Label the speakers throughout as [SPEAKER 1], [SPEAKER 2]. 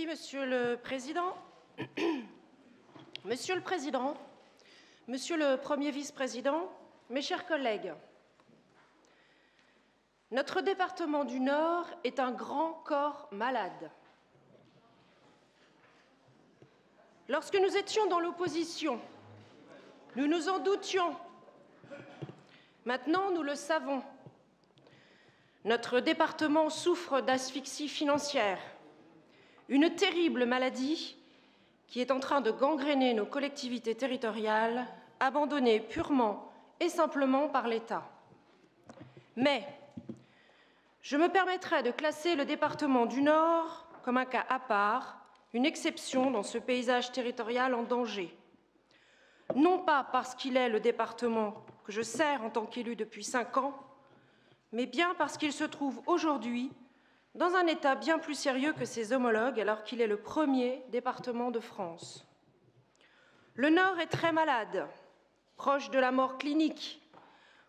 [SPEAKER 1] Merci, Monsieur le Président. Monsieur le Président, Monsieur le Premier vice-président, mes chers collègues, notre département du Nord est un grand corps malade. Lorsque nous étions dans l'opposition, nous nous en doutions. Maintenant, nous le savons. Notre département souffre d'asphyxie financière, une terrible maladie qui est en train de gangréner nos collectivités territoriales, abandonnées purement et simplement par l'État. Mais je me permettrai de classer le département du Nord comme un cas à part, une exception dans ce paysage territorial en danger. Non pas parce qu'il est le département que je sers en tant qu'élu depuis 5 ans, mais bien parce qu'il se trouve aujourd'hui dans un état bien plus sérieux que ses homologues, alors qu'il est le premier département de France. Le Nord est très malade, proche de la mort clinique,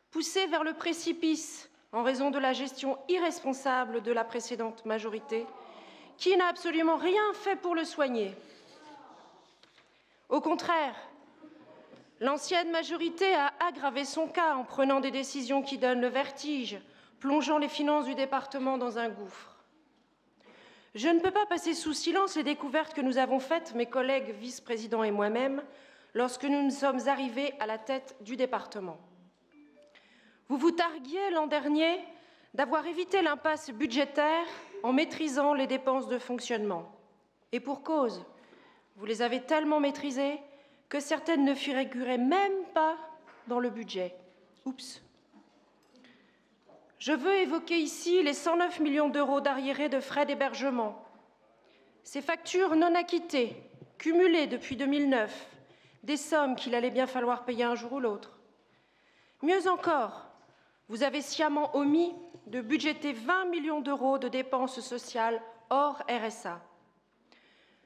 [SPEAKER 1] poussé vers le précipice en raison de la gestion irresponsable de la précédente majorité, qui n'a absolument rien fait pour le soigner. Au contraire, l'ancienne majorité a aggravé son cas en prenant des décisions qui donnent le vertige, plongeant les finances du département dans un gouffre. Je ne peux pas passer sous silence les découvertes que nous avons faites, mes collègues vice-présidents et moi-même, lorsque nous sommes arrivés à la tête du département. Vous vous targuiez l'an dernier d'avoir évité l'impasse budgétaire en maîtrisant les dépenses de fonctionnement. Et pour cause, vous les avez tellement maîtrisées que certaines ne figuraient même pas dans le budget. Oups. Je veux évoquer ici les 109 millions d'euros d'arriérés de frais d'hébergement. Ces factures non acquittées, cumulées depuis 2009, des sommes qu'il allait bien falloir payer un jour ou l'autre. Mieux encore, vous avez sciemment omis de budgéter 20 millions d'euros de dépenses sociales hors RSA.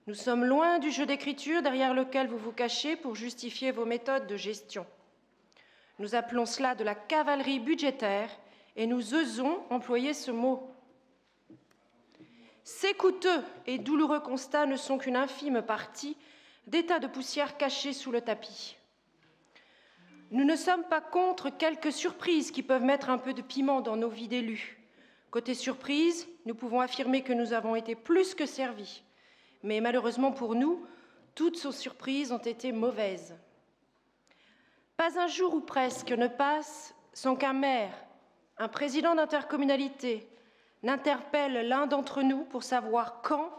[SPEAKER 1] Nous sommes loin du jeu d'écriture derrière lequel vous vous cachez pour justifier vos méthodes de gestion. Nous appelons cela de la cavalerie budgétaire et nous osons employer ce mot. Ces coûteux et douloureux constats ne sont qu'une infime partie des tas de poussière cachés sous le tapis. Nous ne sommes pas contre quelques surprises qui peuvent mettre un peu de piment dans nos vies d'élus. Côté surprise, nous pouvons affirmer que nous avons été plus que servis. Mais malheureusement pour nous, toutes ces surprises ont été mauvaises. Pas un jour ou presque ne passe sans qu'un maire, un président d'intercommunalité, n'interpelle l'un d'entre nous pour savoir quand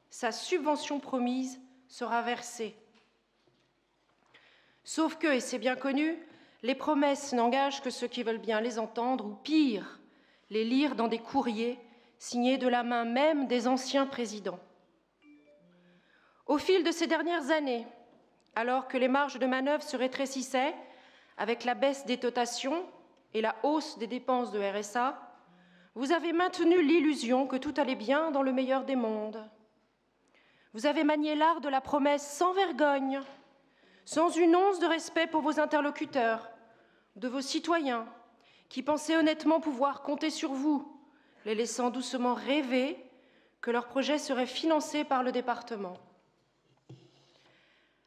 [SPEAKER 1] sa subvention promise sera versée. Sauf que, et c'est bien connu, les promesses n'engagent que ceux qui veulent bien les entendre, ou pire, les lire dans des courriers signés de la main même des anciens présidents. Au fil de ces dernières années, alors que les marges de manœuvre se rétrécissaient avec la baisse des dotations et la hausse des dépenses de RSA, vous avez maintenu l'illusion que tout allait bien dans le meilleur des mondes. Vous avez manié l'art de la promesse sans vergogne, sans une once de respect pour vos interlocuteurs, de vos citoyens, qui pensaient honnêtement pouvoir compter sur vous, les laissant doucement rêver que leur projet serait financé par le département.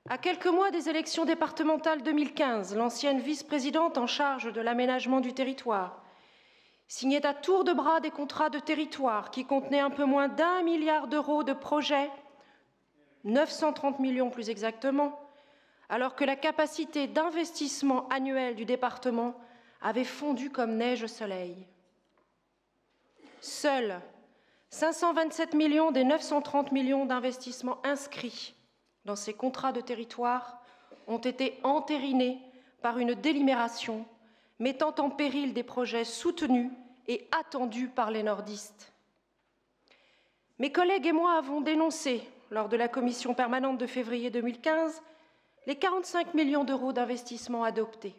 [SPEAKER 1] À quelques mois des élections départementales 2015, l'ancienne vice-présidente en charge de l'aménagement du territoire signait à tour de bras des contrats de territoire qui contenaient un peu moins d'1 milliard d'euros de projets, 930 millions plus exactement, alors que la capacité d'investissement annuelle du département avait fondu comme neige au soleil. Seuls 527 millions des 930 millions d'investissements inscrits dans ces contrats de territoire ont été entérinés par une délibération mettant en péril des projets soutenus et attendus par les nordistes. Mes collègues et moi avons dénoncé, lors de la commission permanente de février 2015, les 45 millions d'euros d'investissements adoptés.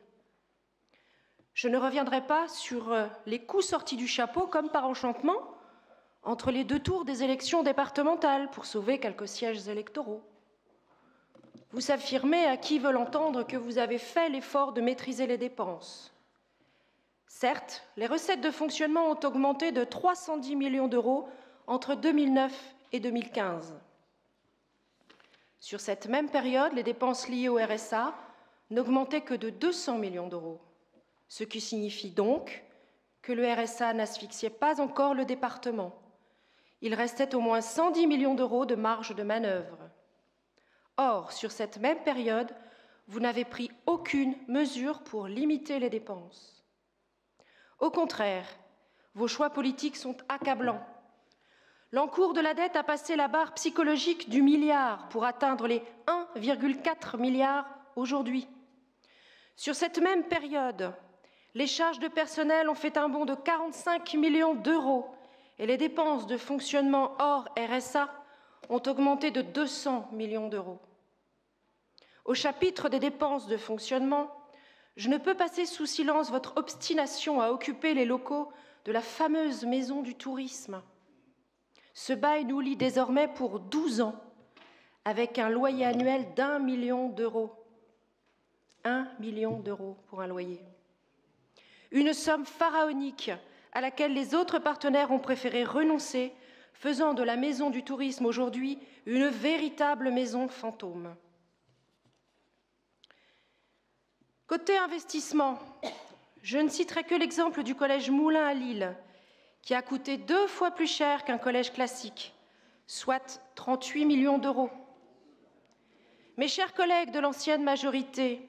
[SPEAKER 1] Je ne reviendrai pas sur les coups sortis du chapeau, comme par enchantement, entre les 2 tours des élections départementales pour sauver quelques sièges électoraux. Vous affirmez à qui veut l'entendre que vous avez fait l'effort de maîtriser les dépenses. Certes, les recettes de fonctionnement ont augmenté de 310 millions d'euros entre 2009 et 2015. Sur cette même période, les dépenses liées au RSA n'augmentaient que de 200 millions d'euros, ce qui signifie donc que le RSA n'asphyxiait pas encore le département. Il restait au moins 110 millions d'euros de marge de manœuvre. Or, sur cette même période, vous n'avez pris aucune mesure pour limiter les dépenses. Au contraire, vos choix politiques sont accablants. L'encours de la dette a passé la barre psychologique du milliard pour atteindre les 1,4 milliard aujourd'hui. Sur cette même période, les charges de personnel ont fait un bond de 45 millions d'euros et les dépenses de fonctionnement hors RSA ont augmenté de 200 millions d'euros. Au chapitre des dépenses de fonctionnement, je ne peux passer sous silence votre obstination à occuper les locaux de la fameuse maison du tourisme. Ce bail nous lie désormais pour 12 ans, avec un loyer annuel d'1 million d'euros. 1 million d'euros pour un loyer. Une somme pharaonique à laquelle les autres partenaires ont préféré renoncer, faisant de la maison du tourisme aujourd'hui une véritable maison fantôme. Côté investissement, je ne citerai que l'exemple du collège Moulin à Lille, qui a coûté 2 fois plus cher qu'un collège classique, soit 38 millions d'euros. Mes chers collègues de l'ancienne majorité,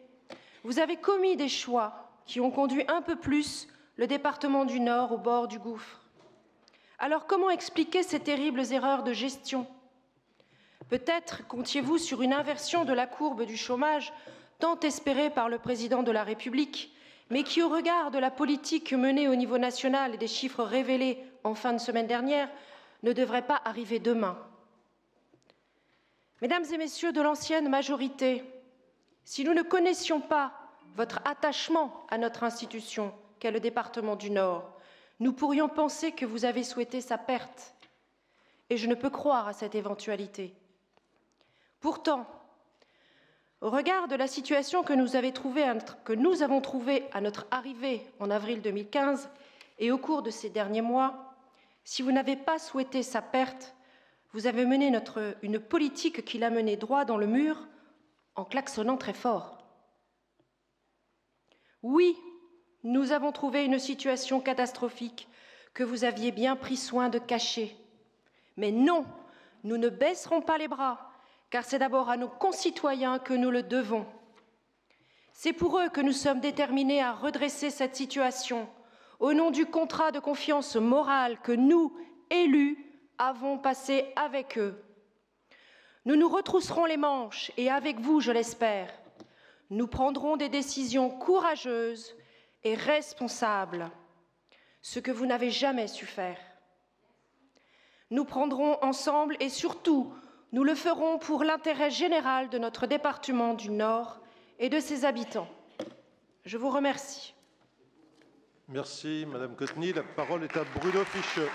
[SPEAKER 1] vous avez commis des choix qui ont conduit un peu plus le département du Nord au bord du gouffre. Alors comment expliquer ces terribles erreurs de gestion? Peut-être comptiez-vous sur une inversion de la courbe du chômage tant espérée par le président de la République, mais qui, au regard de la politique menée au niveau national et des chiffres révélés en fin de semaine dernière, ne devrait pas arriver demain. Mesdames et messieurs de l'ancienne majorité, si nous ne connaissions pas votre attachement à notre institution, qu'est le département du Nord, nous pourrions penser que vous avez souhaité sa perte. Et je ne peux croire à cette éventualité. Pourtant, au regard de la situation que nous avons trouvée à notre arrivée en avril 2015 et au cours de ces derniers mois, si vous n'avez pas souhaité sa perte, vous avez mené une politique qui l'a mené droit dans le mur en klaxonnant très fort. Oui, nous avons trouvé une situation catastrophique que vous aviez bien pris soin de cacher. Mais non, nous ne baisserons pas les bras, car c'est d'abord à nos concitoyens que nous le devons. C'est pour eux que nous sommes déterminés à redresser cette situation, au nom du contrat de confiance morale que nous, élus, avons passé avec eux. Nous nous retrousserons les manches et avec vous, je l'espère, nous prendrons des décisions courageuses et responsables, ce que vous n'avez jamais su faire. Nous prendrons ensemble et surtout, nous le ferons pour l'intérêt général de notre département du Nord et de ses habitants. Je vous remercie.
[SPEAKER 2] Merci, Madame Coteny. La parole est à Bruno Ficheux.